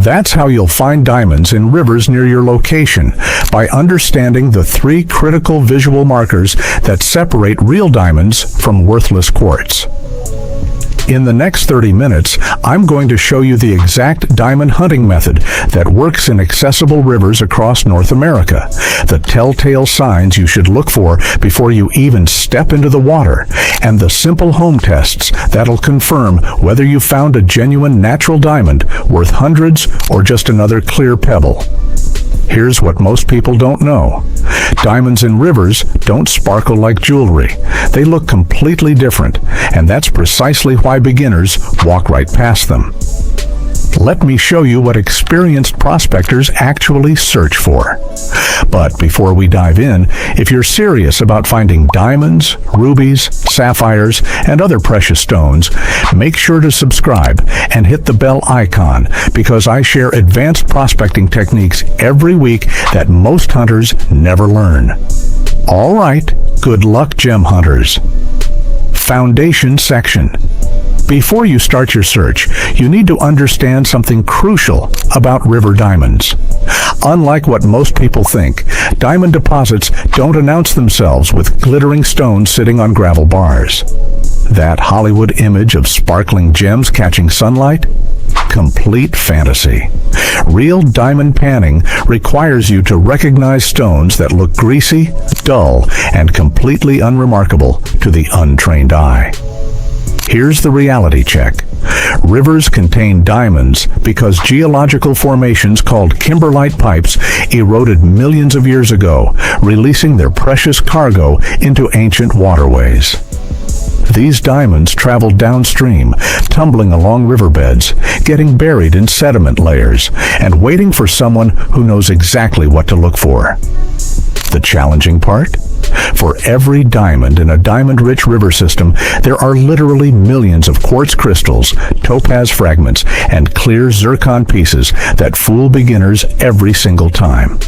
That's how you'll find diamonds in rivers near your location, by understanding the 3 critical visual markers that separate real diamonds from worthless quartz. In the next 30 minutes, I'm going to show you the exact diamond hunting method that works in accessible rivers across North America, the telltale signs you should look for before you even step into the water, and the simple home tests that'll confirm whether you found a genuine natural diamond worth hundreds or just another clear pebble. Here's what most people don't know. Diamonds in rivers don't sparkle like jewelry. They look completely different, and that's precisely why beginners walk right past them. Let me show you what experienced prospectors actually search for. But before we dive in, if you're serious about finding diamonds, rubies, sapphires, and other precious stones, make sure to subscribe and hit the bell icon, because I share advanced prospecting techniques every week that most hunters never learn. All right, good luck, gem hunters. Foundation section. Before you start your search, you need to understand something crucial about river diamonds. Unlike what most people think, diamond deposits don't announce themselves with glittering stones sitting on gravel bars. That Hollywood image of sparkling gems catching sunlight? Complete fantasy. Real diamond panning requires you to recognize stones that look greasy, dull, and completely unremarkable to the untrained eye. Here's the reality check. Rivers contain diamonds because geological formations called kimberlite pipes eroded millions of years ago, releasing their precious cargo into ancient waterways. These diamonds traveled downstream, tumbling along riverbeds, getting buried in sediment layers, and waiting for someone who knows exactly what to look for. The challenging part? For every diamond in a diamond-rich river system, there are literally millions of quartz crystals, topaz fragments, and clear zircon pieces that fool beginners every single time.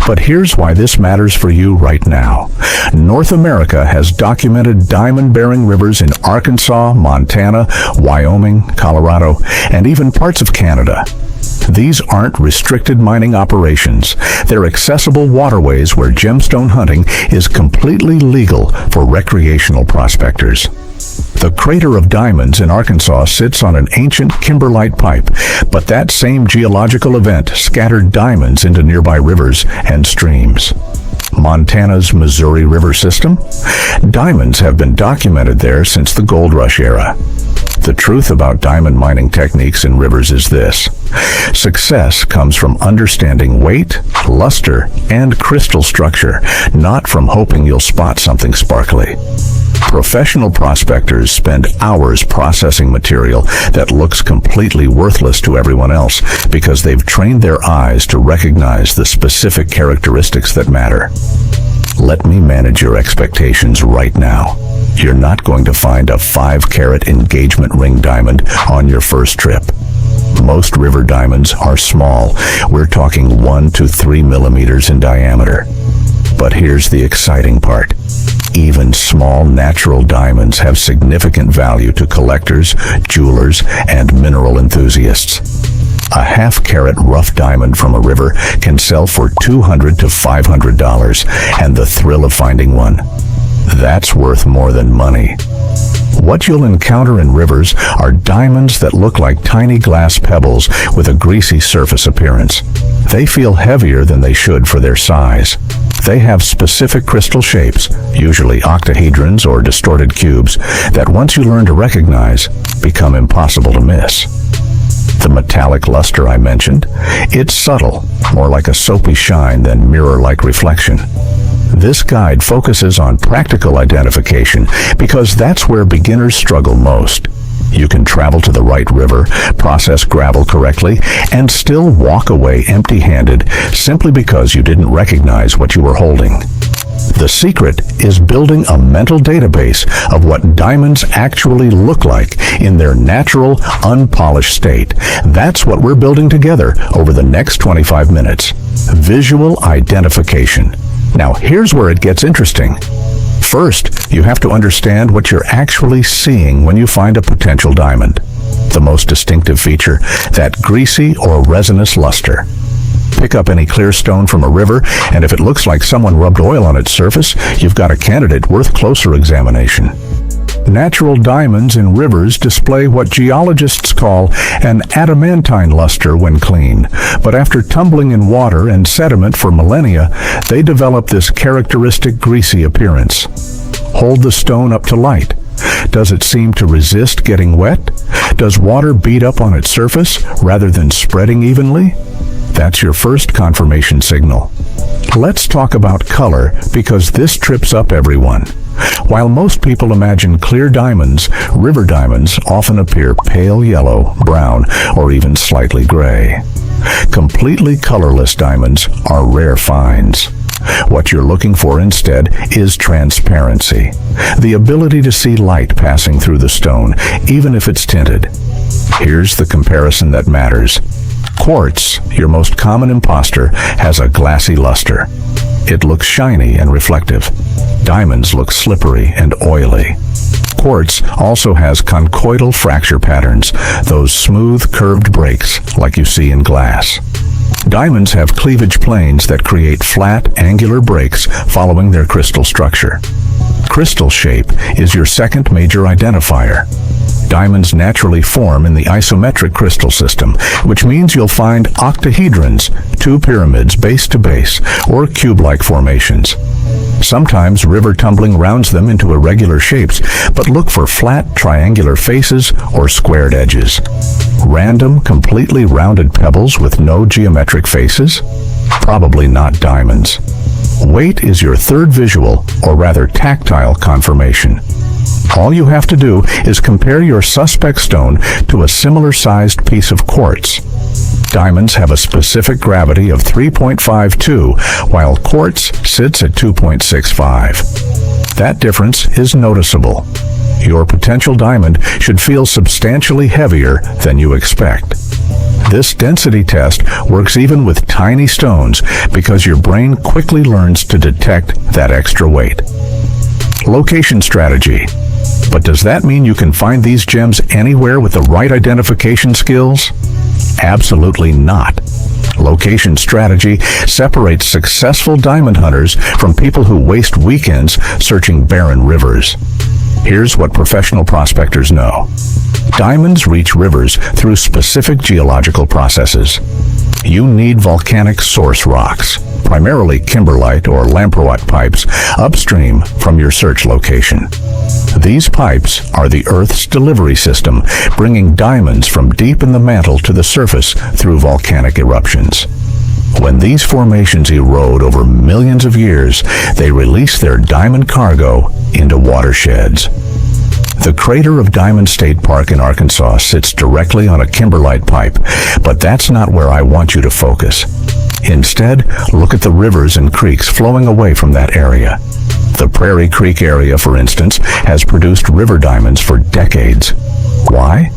But here's why this matters for you right now. North America has documented diamond-bearing rivers in Arkansas, Montana, Wyoming, Colorado, and even parts of Canada. These aren't restricted mining operations. They're accessible waterways where gemstone hunting is completely legal for recreational prospectors. The Crater of Diamonds in Arkansas sits on an ancient kimberlite pipe, but that same geological event scattered diamonds into nearby rivers and streams. Montana's Missouri River system? Diamonds have been documented there since the gold rush era. The truth about diamond mining techniques in rivers is this. Success comes from understanding weight, luster, and crystal structure, not from hoping you'll spot something sparkly. Professional prospectors spend hours processing material that looks completely worthless to everyone else because they've trained their eyes to recognize the specific characteristics that matter. Let me manage your expectations right now. You're not going to find a 5-carat engagement ring diamond on your first trip. Most river diamonds are small. We're talking 1 to 3 millimeters in diameter. But here's the exciting part. Even small natural diamonds have significant value to collectors, jewelers, and mineral enthusiasts. A half-carat rough diamond from a river can sell for $200 to $500, and the thrill of finding one, that's worth more than money. What you'll encounter in rivers are diamonds that look like tiny glass pebbles with a greasy surface appearance. They feel heavier than they should for their size. They have specific crystal shapes, usually octahedrons or distorted cubes, that once you learn to recognize, become impossible to miss. The metallic luster I mentioned, it's subtle, more like a soapy shine than mirror-like reflection. This guide focuses on practical identification because that's where beginners struggle most. You can travel to the right river, process gravel correctly, and still walk away empty-handed simply because you didn't recognize what you were holding. The secret is building a mental database of what diamonds actually look like in their natural, unpolished state. That's what we're building together over the next 25 minutes. Visual identification. Now, here's where it gets interesting. First, you have to understand what you're actually seeing when you find a potential diamond. The most distinctive feature, that greasy or resinous luster. Pick up any clear stone from a river, and if it looks like someone rubbed oil on its surface, you've got a candidate worth closer examination. Natural diamonds in rivers display what geologists call an adamantine luster when clean, but after tumbling in water and sediment for millennia, they develop this characteristic greasy appearance. Hold the stone up to light. Does it seem to resist getting wet? Does water beat up on its surface rather than spreading evenly? That's your first confirmation signal. Let's talk about color, because this trips up everyone. While most people imagine clear diamonds, river diamonds often appear pale yellow, brown, or even slightly gray. Completely colorless diamonds are rare finds. What you're looking for instead is transparency, the ability to see light passing through the stone, even if it's tinted. Here's the comparison that matters. Quartz, your most common imposter, has a glassy luster. It looks shiny and reflective. Diamonds look slippery and oily. Quartz also has conchoidal fracture patterns, those smooth, curved breaks like you see in glass. Diamonds have cleavage planes that create flat, angular breaks following their crystal structure. Crystal shape is your second major identifier. Diamonds naturally form in the isometric crystal system, which means you'll find octahedrons, two pyramids base to base, or cube-like formations. Sometimes river tumbling rounds them into irregular shapes, but look for flat triangular faces or squared edges. Random, completely rounded pebbles with no geometric faces? Probably not diamonds. Weight is your third visual, or rather tactile, confirmation. All you have to do is compare your suspect stone to a similar-sized piece of quartz. Diamonds have a specific gravity of 3.52, while quartz sits at 2.65. That difference is noticeable. Your potential diamond should feel substantially heavier than you expect. This density test works even with tiny stones because your brain quickly learns to detect that extra weight. Location strategy. But does that mean you can find these gems anywhere with the right identification skills? Absolutely not. Location strategy separates successful diamond hunters from people who waste weekends searching barren rivers. Here's what professional prospectors know. Diamonds reach rivers through specific geological processes. You need volcanic source rocks, primarily kimberlite or lamproite pipes, upstream from your search location. These pipes are the Earth's delivery system, bringing diamonds from deep in the mantle to the surface through volcanic eruptions. When these formations erode over millions of years, they release their diamond cargo into watersheds. The crater of Diamond State Park in Arkansas sits directly on a kimberlite pipe, but that's not where I want you to focus. Instead, look at the rivers and creeks flowing away from that area. The Prairie Creek area, for instance, has produced river diamonds for decades. Why?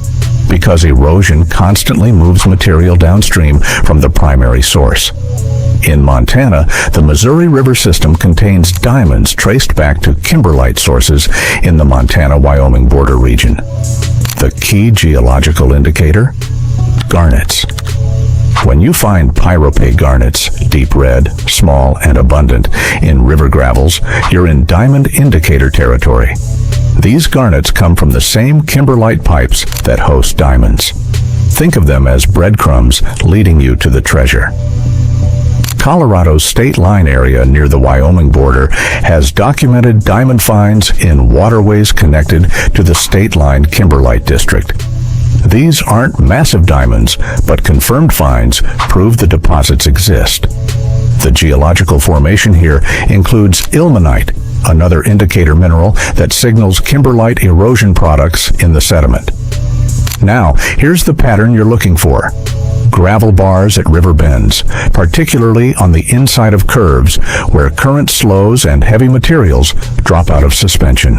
Because erosion constantly moves material downstream from the primary source. In Montana, the Missouri River system contains diamonds traced back to kimberlite sources in the Montana-Wyoming border region. The key geological indicator? Garnets. When you find pyropate garnets, deep red, small, and abundant, in river gravels, you're in diamond indicator territory. These garnets come from the same kimberlite pipes that host diamonds. Think of them as breadcrumbs leading you to the treasure. Colorado's state line area near the Wyoming border has documented diamond finds in waterways connected to the state line kimberlite district. These aren't massive diamonds, but confirmed finds prove the deposits exist. The geological formation here includes ilmenite, another indicator mineral that signals kimberlite erosion products in the sediment. Now, here's the pattern you're looking for. Gravel bars at river bends, particularly on the inside of curves where current slows and heavy materials drop out of suspension.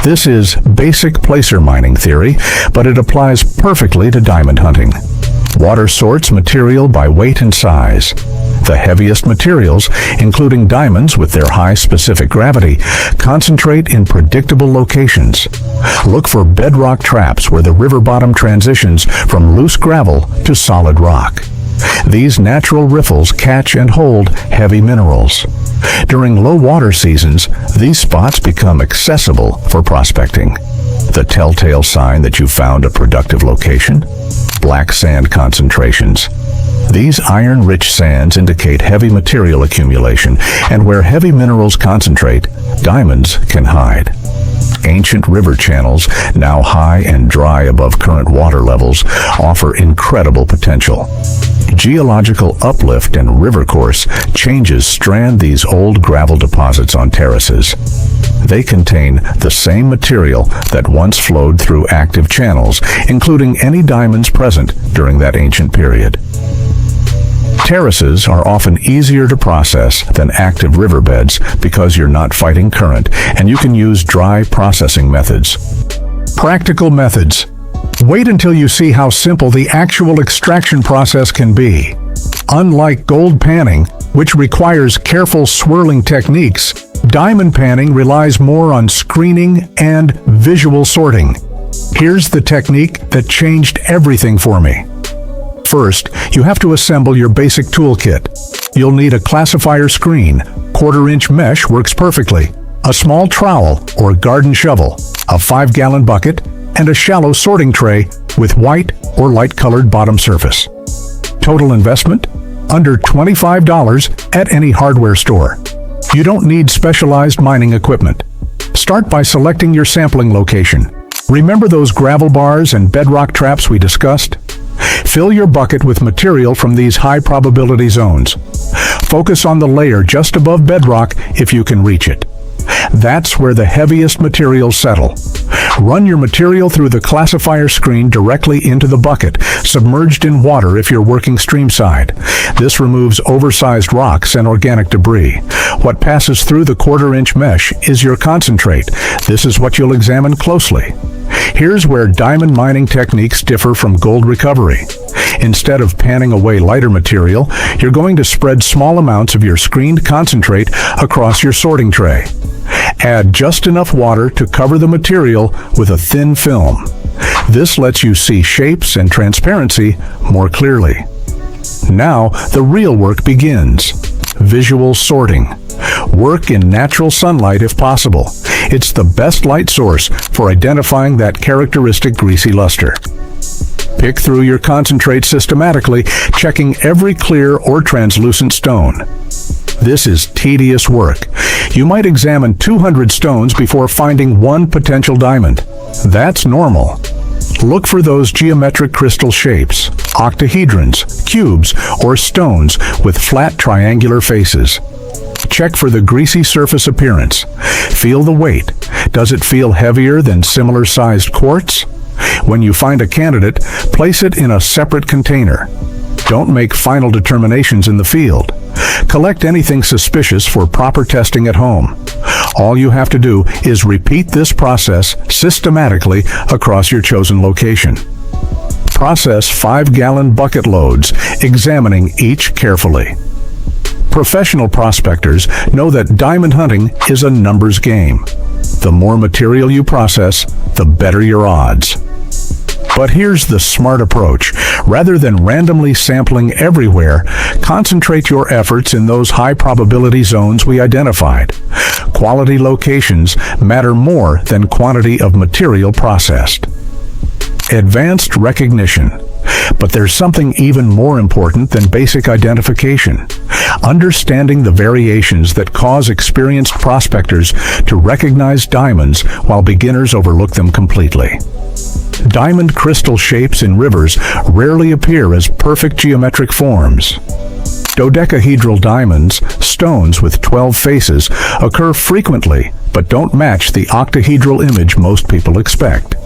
This is basic placer mining theory, but it applies perfectly to diamond hunting. Water sorts material by weight and size. The heaviest materials, including diamonds with their high specific gravity, concentrate in predictable locations. Look for bedrock traps where the river bottom transitions from loose gravel to solid rock. These natural riffles catch and hold heavy minerals. During low water seasons, these spots become accessible for prospecting. The telltale sign that you found a productive location? Black sand concentrations. These iron-rich sands indicate heavy material accumulation, and where heavy minerals concentrate, diamonds can hide. Ancient river channels, now high and dry above current water levels, offer incredible potential. Geological uplift and river course changes strand these old gravel deposits on terraces. They contain the same material that once flowed through active channels, including any diamonds present during that ancient period. Terraces are often easier to process than active riverbeds because you're not fighting current, and you can use dry processing methods. Practical methods. Wait until you see how simple the actual extraction process can be. Unlike gold panning, which requires careful swirling techniques, diamond panning relies more on screening and visual sorting. Here's the technique that changed everything for me. First, you have to assemble your basic toolkit. You'll need a classifier screen, 1/4-inch mesh works perfectly, a small trowel or garden shovel, a 5-gallon bucket, and a shallow sorting tray with white or light-colored bottom surface. Total investment? Under $25 at any hardware store. You don't need specialized mining equipment. Start by selecting your sampling location. Remember those gravel bars and bedrock traps we discussed? Fill your bucket with material from these high-probability zones. Focus on the layer just above bedrock if you can reach it. That's where the heaviest materials settle. Run your material through the classifier screen directly into the bucket, submerged in water if you're working streamside. This removes oversized rocks and organic debris. What passes through the 1/4-inch mesh is your concentrate. This is what you'll examine closely. Here's where diamond mining techniques differ from gold recovery. Instead of panning away lighter material, you're going to spread small amounts of your screened concentrate across your sorting tray. Add just enough water to cover the material with a thin film. This lets you see shapes and transparency more clearly. Now, the real work begins. Visual sorting. Work in natural sunlight if possible. It's the best light source for identifying that characteristic greasy luster. Pick through your concentrate systematically, checking every clear or translucent stone. This is tedious work. You might examine 200 stones before finding one potential diamond. That's normal. Look for those geometric crystal shapes, octahedrons, cubes, or stones with flat triangular faces. Check for the greasy surface appearance. Feel the weight. Does it feel heavier than similar-sized quartz? When you find a candidate, place it in a separate container. Don't make final determinations in the field. Collect anything suspicious for proper testing at home. All you have to do is repeat this process systematically across your chosen location. Process 5-gallon bucket loads, examining each carefully. Professional prospectors know that diamond hunting is a numbers game. The more material you process, the better your odds. But here's the smart approach. Rather than randomly sampling everywhere, concentrate your efforts in those high-probability zones we identified. Quality locations matter more than quantity of material processed. Advanced recognition. But there's something even more important than basic identification. Understanding the variations that cause experienced prospectors to recognize diamonds while beginners overlook them completely. Diamond crystal shapes in rivers rarely appear as perfect geometric forms. Dodecahedral diamonds, stones with 12 faces, occur frequently but don't match the octahedral image most people expect.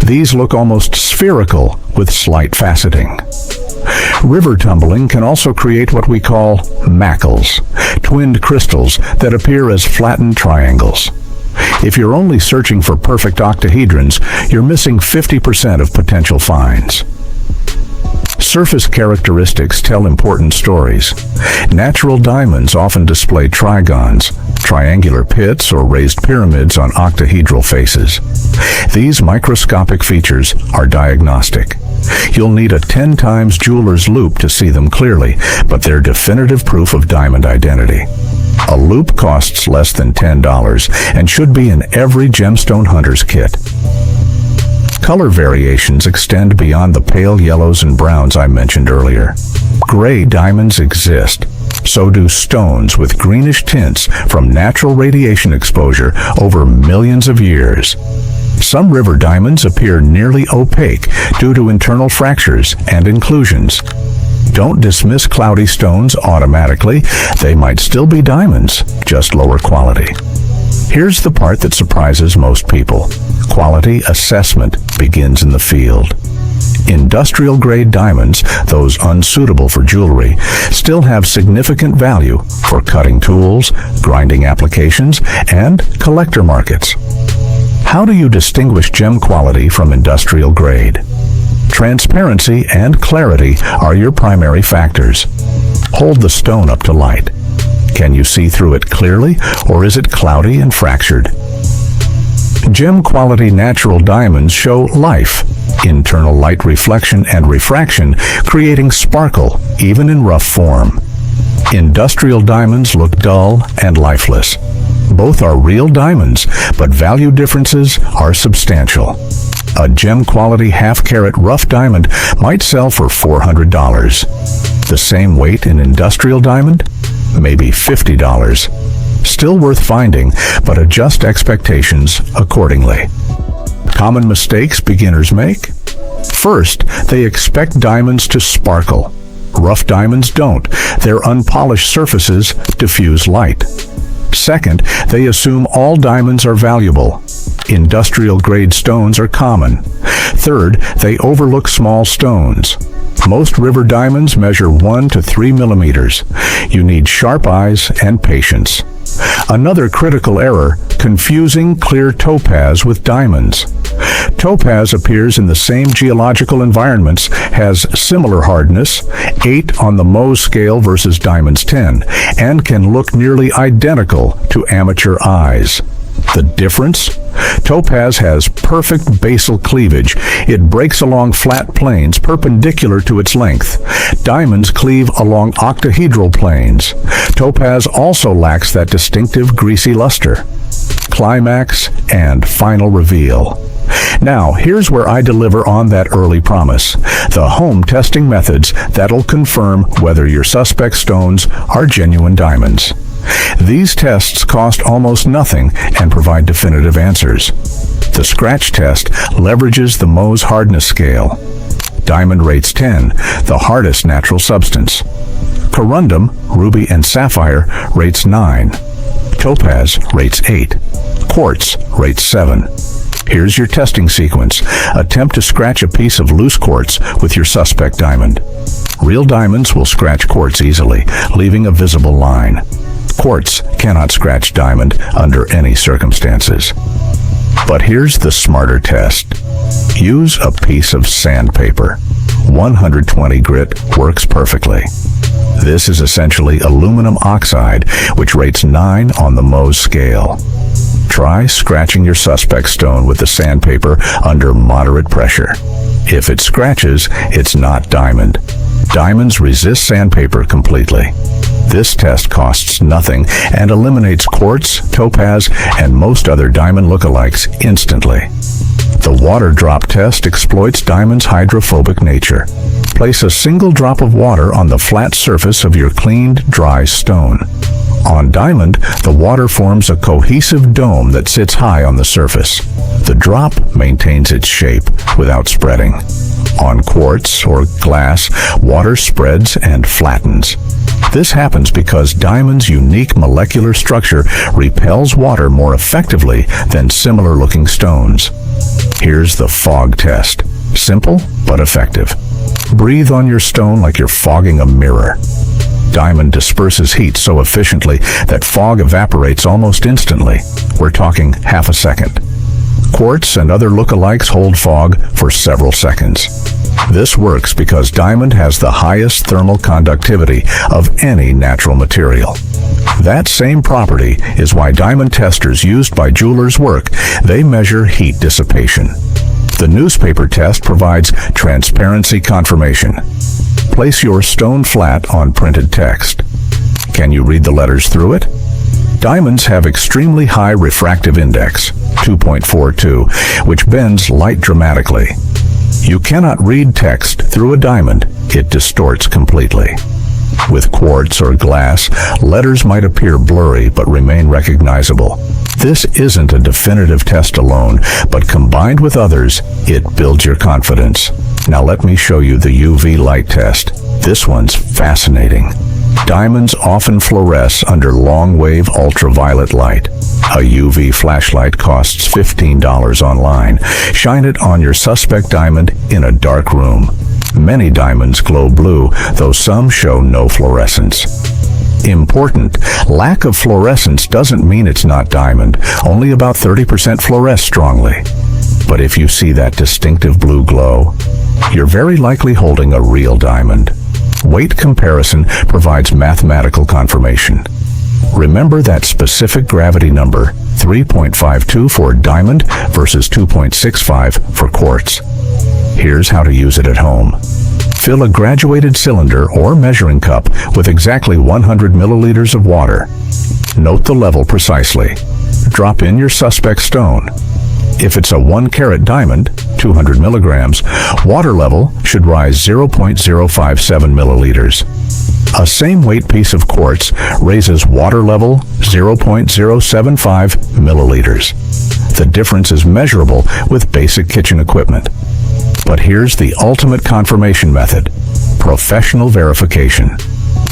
These look almost spherical with slight faceting. River tumbling can also create what we call mackles, twinned crystals that appear as flattened triangles. If you're only searching for perfect octahedrons, you're missing 50% of potential finds. Surface characteristics tell important stories. Natural diamonds often display trigons, triangular pits, or raised pyramids on octahedral faces. These microscopic features are diagnostic. You'll need a 10 times jeweler's loupe to see them clearly, but they're definitive proof of diamond identity. A loupe costs less than $10 and should be in every gemstone hunter's kit. Color variations extend beyond the pale yellows and browns I mentioned earlier. Gray diamonds exist. So do stones with greenish tints from natural radiation exposure over millions of years. Some river diamonds appear nearly opaque due to internal fractures and inclusions. Don't dismiss cloudy stones automatically. They might still be diamonds, just lower quality. Here's the part that surprises most people. Quality assessment begins in the field. Industrial-grade diamonds, those unsuitable for jewelry, still have significant value for cutting tools, grinding applications, and collector markets. How do you distinguish gem quality from industrial grade? Transparency and clarity are your primary factors. Hold the stone up to light. Can you see through it clearly, or is it cloudy and fractured? Gem-quality natural diamonds show life, internal light reflection and refraction, creating sparkle even in rough form. Industrial diamonds look dull and lifeless. Both are real diamonds, but value differences are substantial. A gem-quality half-carat rough diamond might sell for $400. The same weight in industrial diamond? Maybe $50. Still worth finding, but adjust expectations accordingly. Common mistakes beginners make? First, they expect diamonds to sparkle. Rough diamonds don't. Their unpolished surfaces diffuse light. Second, they assume all diamonds are valuable. Industrial-grade stones are common. Third, they overlook small stones. Most river diamonds measure 1 to 3 millimeters. You need sharp eyes and patience. Another critical error, confusing clear topaz with diamonds. Topaz appears in the same geological environments, has similar hardness, 8 on the Mohs scale versus diamond's 10, and can look nearly identical to amateur eyes. The difference? Topaz has perfect basal cleavage. It breaks along flat planes perpendicular to its length. Diamonds cleave along octahedral planes. Topaz also lacks that distinctive greasy luster. Climax and final reveal. Now, here's where I deliver on that early promise. The home testing methods that'll confirm whether your suspect stones are genuine diamonds. These tests cost almost nothing and provide definitive answers. The scratch test leverages the Mohs hardness scale. Diamond rates 10, the hardest natural substance. Corundum, ruby, and sapphire rates 9. Topaz rates 8. Quartz rates 7. Here's your testing sequence. Attempt to scratch a piece of loose quartz with your suspect diamond. Real diamonds will scratch quartz easily, leaving a visible line. Quartz cannot scratch diamond under any circumstances. But here's the smarter test. Use a piece of sandpaper. 120 grit works perfectly. This is essentially aluminum oxide, which rates 9 on the Mohs scale. Try scratching your suspect stone with the sandpaper under moderate pressure. If it scratches, it's not diamond. Diamonds resist sandpaper completely. This test costs nothing and eliminates quartz, topaz, and most other diamond lookalikes instantly. The water drop test exploits diamond's hydrophobic nature. Place a single drop of water on the flat surface of your cleaned, dry stone. On diamond, the water forms a cohesive dome that sits high on the surface. The drop maintains its shape without spreading. On quartz or glass, water spreads and flattens. This happens because diamond's unique molecular structure repels water more effectively than similar-looking stones. Here's the fog test. Simple but effective. Breathe on your stone like you're fogging a mirror. Diamond disperses heat so efficiently that fog evaporates almost instantly. We're talking half a second. Quartz and other lookalikes hold fog for several seconds. This works because diamond has the highest thermal conductivity of any natural material. That same property is why diamond testers used by jewelers work. They measure heat dissipation. The newspaper test provides transparency confirmation. Place your stone flat on printed text. Can you read the letters through it? Diamonds have extremely high refractive index, 2.42, which bends light dramatically. You cannot read text through a diamond. It distorts completely. With quartz or glass, letters might appear blurry but remain recognizable. This isn't a definitive test alone, but combined with others, it builds your confidence. Now let me show you the UV light test. This one's fascinating. Diamonds often fluoresce under long-wave ultraviolet light. A UV flashlight costs $15 online. Shine it on your suspect diamond in a dark room. Many diamonds glow blue, though some show no fluorescence. Important: lack of fluorescence doesn't mean it's not diamond. Only about 30% fluoresce strongly. But if you see that distinctive blue glow, you're very likely holding a real diamond. Weight comparison provides mathematical confirmation. Remember that specific gravity number, 3.52 for diamond versus 2.65 for quartz. Here's how to use it at home. Fill a graduated cylinder or measuring cup with exactly 100 milliliters of water. Note the level precisely. Drop in your suspect stone. If it's a 1-carat diamond, 200 milligrams, water level should rise 0.057 milliliters. A same weight piece of quartz raises water level 0.075 milliliters. The difference is measurable with basic kitchen equipment. But here's the ultimate confirmation method: professional verification.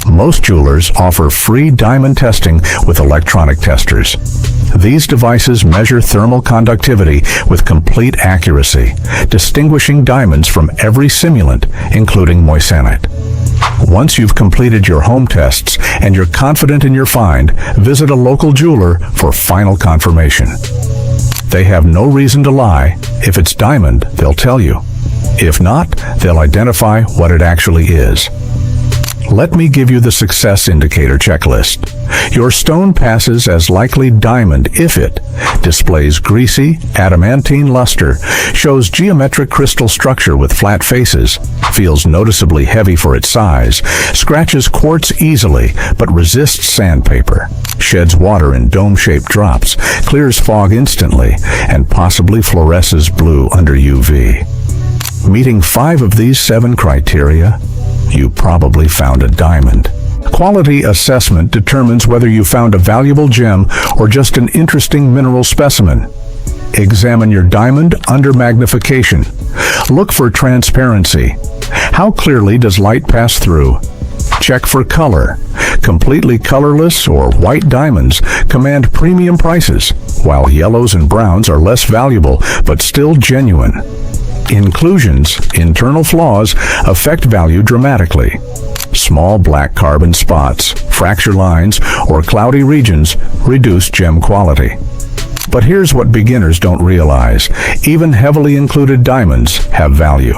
Most jewelers offer free diamond testing with electronic testers. These devices measure thermal conductivity with complete accuracy, distinguishing diamonds from every simulant, including moissanite. Once you've completed your home tests and you're confident in your find, visit a local jeweler for final confirmation. They have no reason to lie. If it's diamond, they'll tell you. If not, they'll identify what it actually is. Let me give you the success indicator checklist. Your stone passes as likely diamond if it displays greasy, adamantine luster, shows geometric crystal structure with flat faces, feels noticeably heavy for its size, scratches quartz easily but resists sandpaper, sheds water in dome-shaped drops, clears fog instantly, and possibly fluoresces blue under UV. Meeting 5 of these 7 criteria, you probably found a diamond. Quality assessment determines whether you found a valuable gem or just an interesting mineral specimen. Examine your diamond under magnification. Look for transparency. How clearly does light pass through? Check for color. Completely colorless or white diamonds command premium prices, while yellows and browns are less valuable but still genuine. Inclusions, internal flaws, affect value dramatically. Small black carbon spots, fracture lines, or cloudy regions reduce gem quality. But here's what beginners don't realize: even heavily included diamonds have value.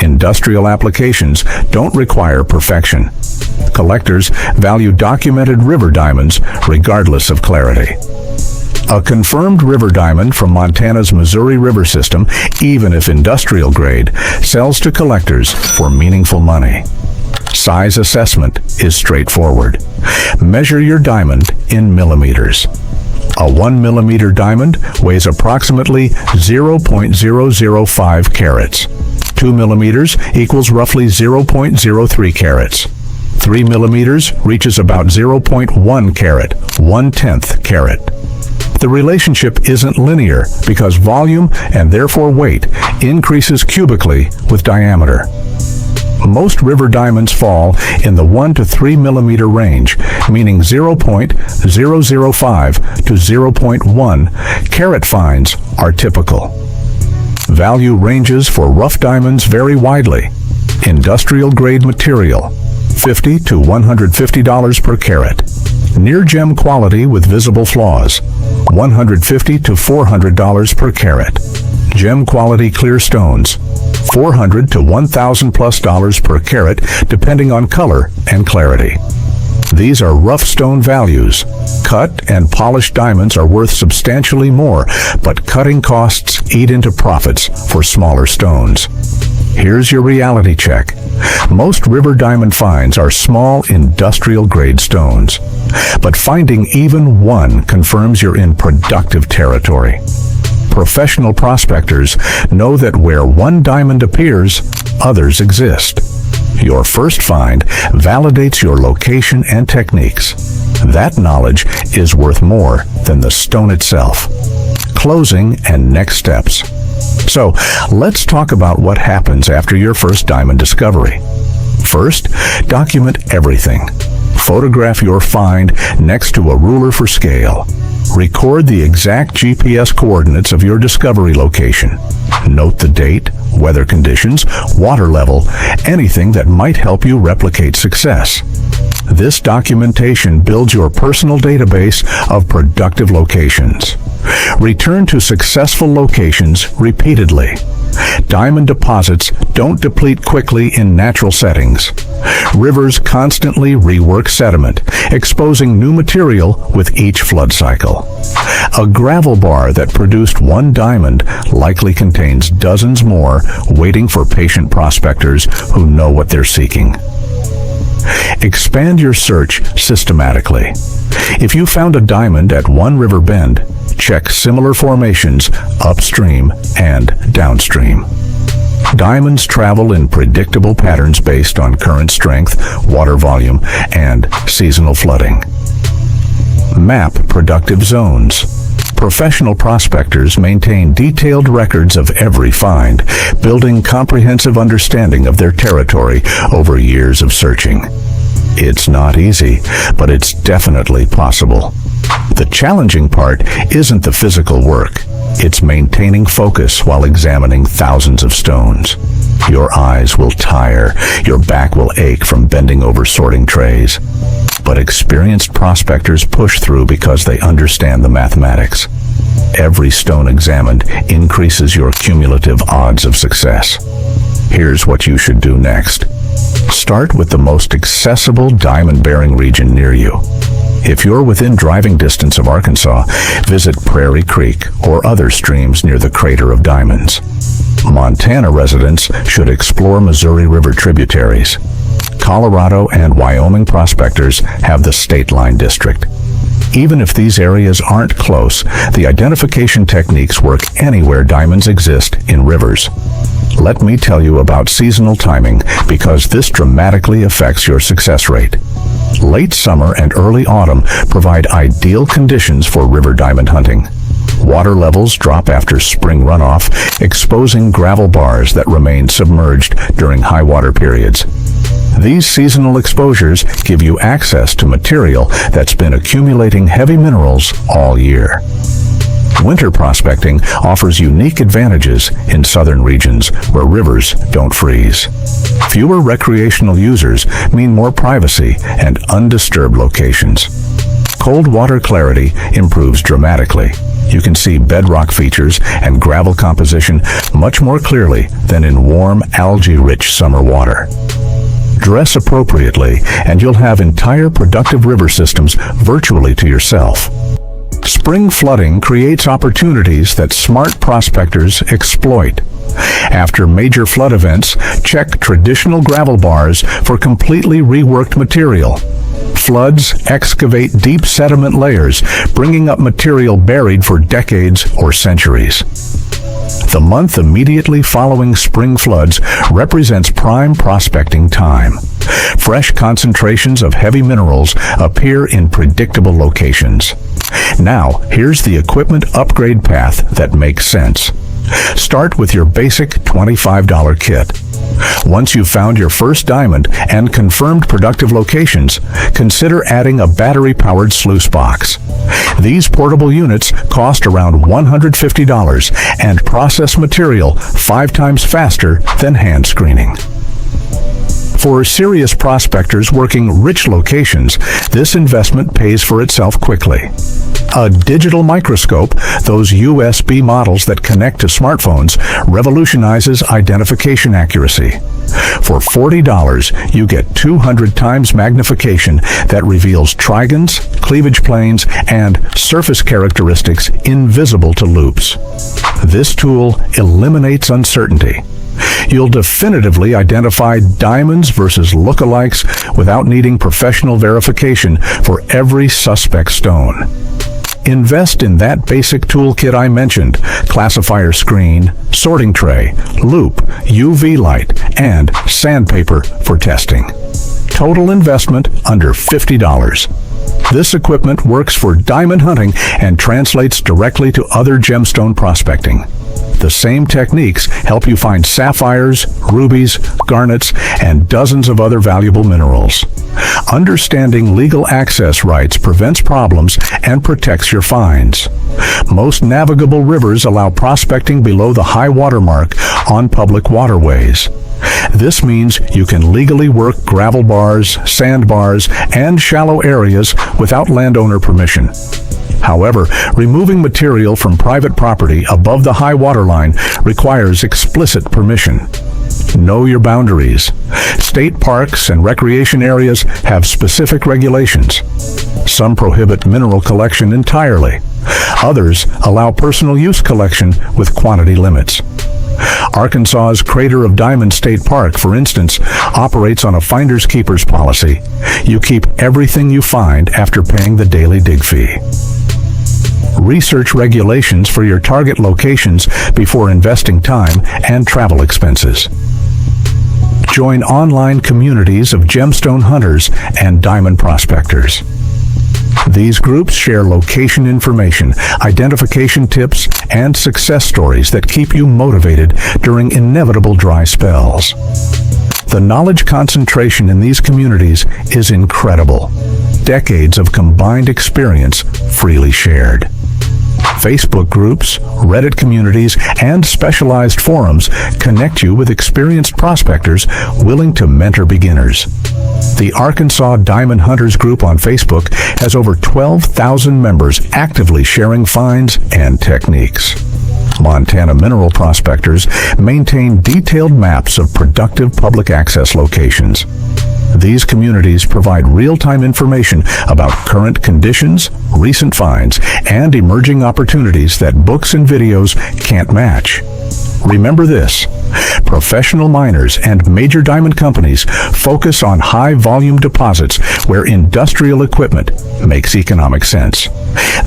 Industrial applications don't require perfection. Collectors value documented river diamonds regardless of clarity. A confirmed river diamond from Montana's Missouri River system, even if industrial grade, sells to collectors for meaningful money. Size assessment is straightforward. Measure your diamond in millimeters. A 1 millimeter diamond weighs approximately 0.005 carats. 2 millimeters equals roughly 0.03 carats. 3 millimeters reaches about 0.1 carat, 1/10 carat. The relationship isn't linear because volume, and therefore weight, increases cubically with diameter. Most river diamonds fall in the 1 to 3 millimeter range, meaning 0.005 to 0.1 carat finds are typical. Value ranges for rough diamonds vary widely. Industrial grade material, $50 to $150 per carat. Near gem quality with visible flaws, $150 to $400 per carat. Gem quality clear stones, $400 to $1,000+ per carat, depending on color and clarity. These are rough stone values. Cut and polished diamonds are worth substantially more, but cutting costs eat into profits for smaller stones. Here's your reality check. Most river diamond finds are small industrial-grade stones, but finding even one confirms you're in productive territory. Professional prospectors know that where one diamond appears, others exist. Your first find validates your location and techniques. That knowledge is worth more than the stone itself. Closing and next steps. So, let's talk about what happens after your first diamond discovery. First, document everything. Photograph your find next to a ruler for scale. Record the exact GPS coordinates of your discovery location. Note the date, weather conditions, water level, anything that might help you replicate success. This documentation builds your personal database of productive locations. Return to successful locations repeatedly. Diamond deposits don't deplete quickly in natural settings. Rivers constantly rework sediment, exposing new material with each flood cycle. A gravel bar that produced one diamond likely contains dozens more waiting for patient prospectors who know what they're seeking. Expand your search systematically. If you found a diamond at one river bend, check similar formations upstream and downstream. Diamonds travel in predictable patterns based on current strength, water volume, and seasonal flooding. Map productive zones. Professional prospectors maintain detailed records of every find, building comprehensive understanding of their territory over years of searching. It's not easy, but it's definitely possible. The challenging part isn't the physical work. It's maintaining focus while examining thousands of stones. Your eyes will tire, your back will ache from bending over sorting trays. But experienced prospectors push through because they understand the mathematics. Every stone examined increases your cumulative odds of success. Here's what you should do next. Start with the most accessible diamond-bearing region near you. If you're within driving distance of Arkansas, visit Prairie Creek or other streams near the Crater of Diamonds. Montana residents should explore Missouri River tributaries. Colorado and Wyoming prospectors have the State Line District. Even if these areas aren't close, the identification techniques work anywhere diamonds exist in rivers. Let me tell you about seasonal timing because this dramatically affects your success rate. Late summer and early autumn provide ideal conditions for river diamond hunting. Water levels drop after spring runoff, exposing gravel bars that remain submerged during high water periods. These seasonal exposures give you access to material that's been accumulating heavy minerals all year. Winter prospecting offers unique advantages in southern regions where rivers don't freeze. Fewer recreational users mean more privacy and undisturbed locations. Cold water clarity improves dramatically. You can see bedrock features and gravel composition much more clearly than in warm, algae-rich summer water. Dress appropriately, and you'll have entire productive river systems virtually to yourself. Spring flooding creates opportunities that smart prospectors exploit. After major flood events, check traditional gravel bars for completely reworked material. Floods excavate deep sediment layers, bringing up material buried for decades or centuries. The month immediately following spring floods represents prime prospecting time. Fresh concentrations of heavy minerals appear in predictable locations. Now, here's the equipment upgrade path that makes sense. Start with your basic $25 kit. Once you've found your first diamond and confirmed productive locations, consider adding a battery-powered sluice box. These portable units cost around $150 and process material 5 times faster than hand screening. For serious prospectors working rich locations, this investment pays for itself quickly. A digital microscope, those USB models that connect to smartphones, revolutionizes identification accuracy. For $40, you get 200 times magnification that reveals trigons, cleavage planes, and surface characteristics invisible to loops. This tool eliminates uncertainty. You'll definitively identify diamonds versus lookalikes without needing professional verification for every suspect stone. Invest in that basic toolkit I mentioned: classifier screen, sorting tray, loop, UV light, and sandpaper for testing. Total investment under $50. This equipment works for diamond hunting and translates directly to other gemstone prospecting. The same techniques help you find sapphires, rubies, garnets, and dozens of other valuable minerals. Understanding legal access rights prevents problems and protects your finds. Most navigable rivers allow prospecting below the high water mark on public waterways. This means you can legally work gravel bars, sandbars, and shallow areas without landowner permission. However, removing material from private property above the high water line requires explicit permission. Know your boundaries. State parks and recreation areas have specific regulations. Some prohibit mineral collection entirely. Others allow personal use collection with quantity limits. Arkansas's Crater of Diamond State Park, for instance, operates on a finder's keeper's policy. You keep everything you find after paying the daily dig fee. Research regulations for your target locations before investing time and travel expenses. Join online communities of gemstone hunters and diamond prospectors. These groups share location information, identification tips, and success stories that keep you motivated during inevitable dry spells. The knowledge concentration in these communities is incredible. Decades of combined experience freely shared. Facebook groups, Reddit communities, and specialized forums connect you with experienced prospectors willing to mentor beginners. The Arkansas Diamond Hunters group on Facebook has over 12,000 members actively sharing finds and techniques. Montana Mineral Prospectors maintain detailed maps of productive public access locations. These communities provide real-time information about current conditions, recent finds, and emerging opportunities that books and videos can't match. Remember this: professional miners and major diamond companies focus on high-volume deposits where industrial equipment makes economic sense.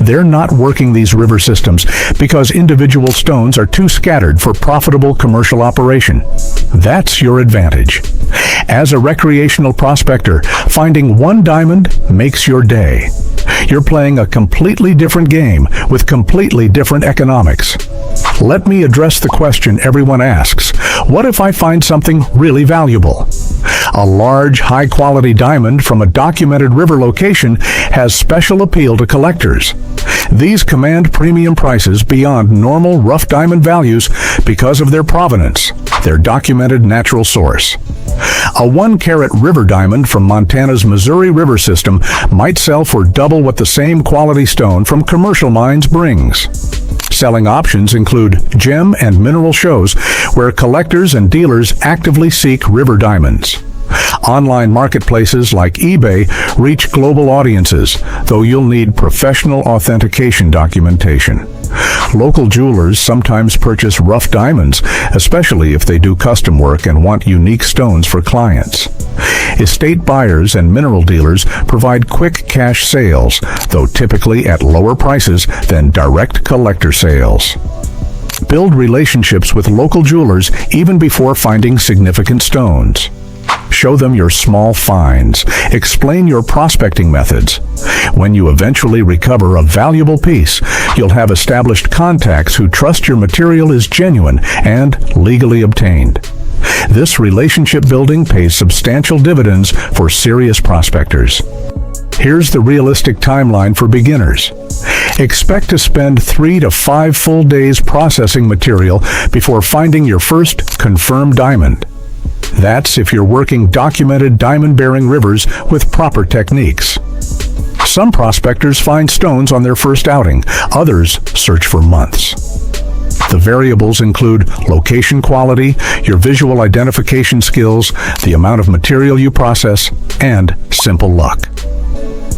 They're not working these river systems because individual stones are too scattered for profitable commercial operation. That's your advantage. As a recreational prospector, finding one diamond makes your day. You're playing a completely different game with completely different economics. Let me address the question everyone asks: what if I find something really valuable? A large, high-quality diamond from a documented river location has special appeal to collectors. These command premium prices beyond normal rough diamond values because of their provenance, their documented natural source. A 1-carat river diamond from Montana's Missouri River system might sell for double what the same quality stone from commercial mines brings. Selling options include gem and mineral shows where collectors and dealers actively seek river diamonds. Online marketplaces like eBay reach global audiences, though you'll need professional authentication documentation. Local jewelers sometimes purchase rough diamonds, especially if they do custom work and want unique stones for clients. Estate buyers and mineral dealers provide quick cash sales, though typically at lower prices than direct collector sales. Build relationships with local jewelers even before finding significant stones. Show them your small finds. Explain your prospecting methods. When you eventually recover a valuable piece, you'll have established contacts who trust your material is genuine and legally obtained. This relationship building pays substantial dividends for serious prospectors. Here's the realistic timeline for beginners. Expect to spend 3 to 5 full days processing material before finding your first confirmed diamond. That's if you're working documented diamond-bearing rivers with proper techniques. Some prospectors find stones on their first outing, others search for months. The variables include location quality, your visual identification skills, the amount of material you process, and simple luck.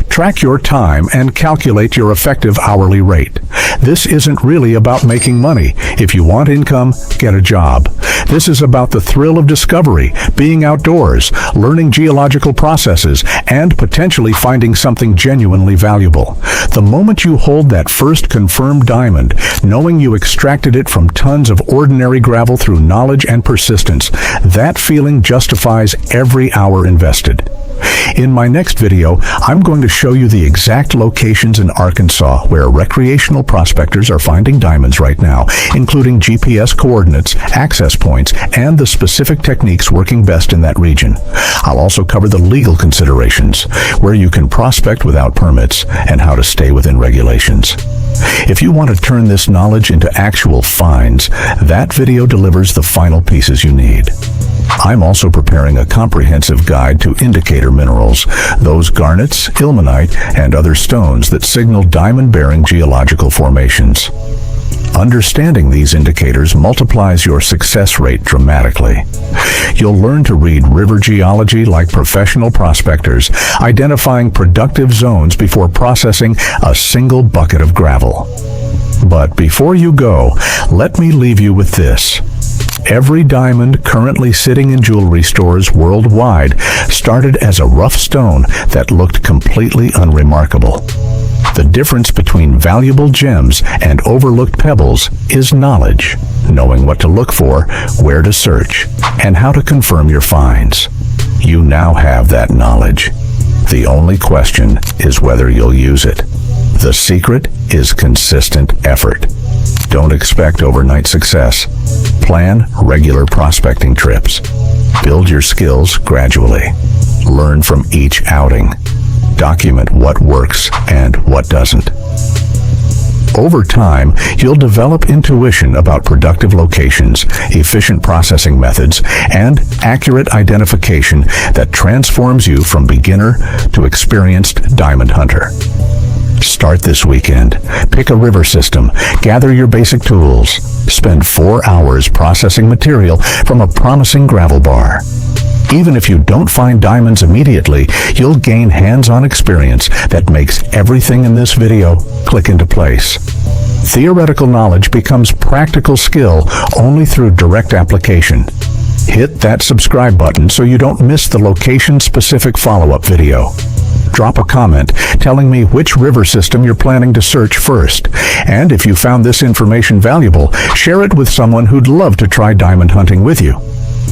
Track your time and calculate your effective hourly rate. This isn't really about making money. If you want income, get a job. This is about the thrill of discovery, being outdoors, learning geological processes, and potentially finding something genuinely valuable. The moment you hold that first confirmed diamond, knowing you extracted it from tons of ordinary gravel through knowledge and persistence, that feeling justifies every hour invested. In my next video, I'm going to show you the exact locations in Arkansas where recreational prospectors are finding diamonds right now, including GPS coordinates, access points, and the specific techniques working best in that region. I'll also cover the legal considerations, where you can prospect without permits, and how to stay within regulations. If you want to turn this knowledge into actual finds, that video delivers the final pieces you need. I'm also preparing a comprehensive guide to indicator minerals, those garnets, ilmenite, and other stones that signal diamond-bearing geological formations. Understanding these indicators multiplies your success rate dramatically. You'll learn to read river geology like professional prospectors, identifying productive zones before processing a single bucket of gravel. But before you go, let me leave you with this. Every diamond currently sitting in jewelry stores worldwide started as a rough stone that looked completely unremarkable. The difference between valuable gems and overlooked pebbles is knowledge, knowing what to look for, where to search, and how to confirm your finds. You now have that knowledge. The only question is whether you'll use it. The secret is consistent effort. Don't expect overnight success. Plan regular prospecting trips. Build your skills gradually. Learn from each outing. Document what works and what doesn't. Over time, you'll develop intuition about productive locations, efficient processing methods, and accurate identification that transforms you from beginner to experienced diamond hunter. Start this weekend. Pick a river system, gather your basic tools, spend 4 hours processing material from a promising gravel bar. Even if you don't find diamonds immediately, you'll gain hands-on experience that makes everything in this video click into place. Theoretical knowledge becomes practical skill only through direct application. Hit that subscribe button so you don't miss the location-specific follow-up video. Drop a comment telling me which river system you're planning to search first. And if you found this information valuable, share it with someone who'd love to try diamond hunting with you.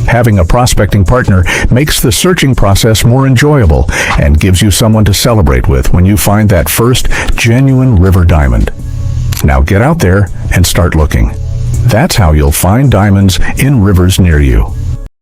Having a prospecting partner makes the searching process more enjoyable and gives you someone to celebrate with when you find that first genuine river diamond. Now get out there and start looking. That's how you'll find diamonds in rivers near you.